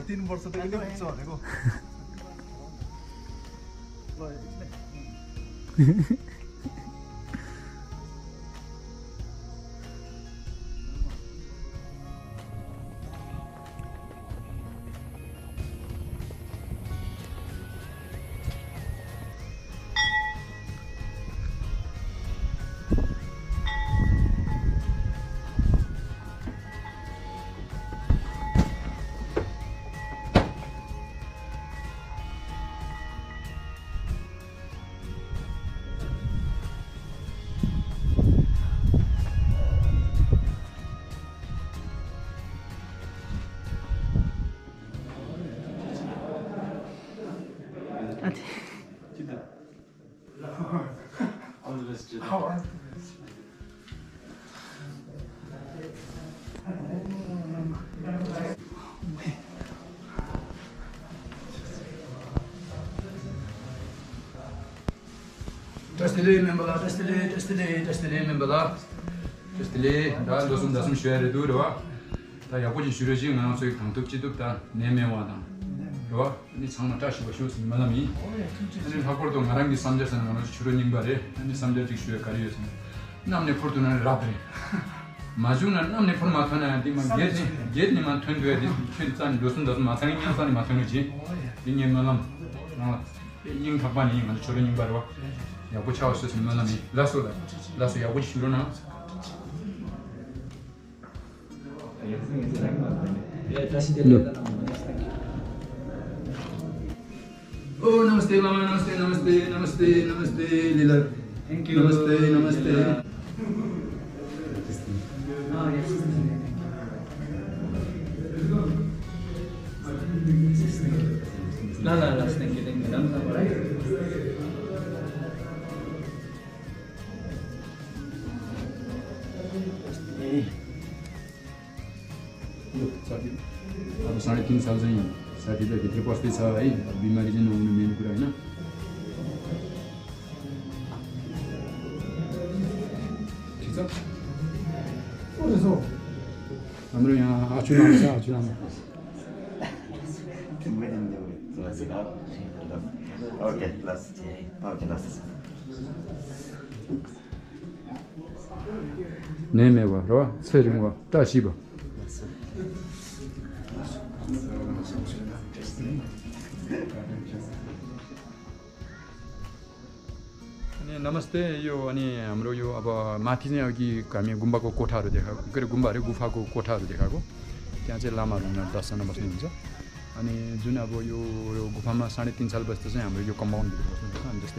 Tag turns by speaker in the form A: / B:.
A: 3 वर्ष त कहिले पुग्छ भनेको ल
B: Testili membala, testili membala. Testili, da losum şöyle durwa. Da yabuji şüreci ngana soy 강독지도 다 내면와다. 로, 이 장마 다시 보시오스 만남이. 아니 학벌도 나랑기 삼자서는 어느 주로님 바래. 아니 삼자직 수에 가리어서. 남네 포르투나를 라브레. 마주는 남네 포르마토나 디만 게드니만 튼도에 튼산 로슨 다스 마상이 면산이 마토는지. 링년 만남. 잉 각반이 먼저 주로님 바래. 야구 차웠어 정말나미 라소다 라소 야구 쉬로나 Oh namaste Lama namaste Lila thank you namaste oh yes la thank you अब 3.5 साल चाहिँ साथीले भित्र बस्दै छ है बिमारी चाहिँ नहुनु मेन कुरा हैन ठिक छ हाम्रो यहाँ आचुनाम छ आचुनाम
C: Okay, last.
B: 네메와 로 세링와 다시바 अनि नमस्ते यो अनि हाम्रो यो अब माथि चाहिँ अघि हामी गुम्बाको कोठाहरू देखाएको के अरे गुम्बा अरे गुफाको कोठाहरू देखाएको त्यहाँ चाहिँ लामाहरू 10 जना बस्नुहुन्छ अनि जुन अब यो गुफामा 3.5 साल बस्दा चाहिँ हाम्रो यो कम्पाउन्ड भित्र बस्नुहुन्छ अनि जस्तै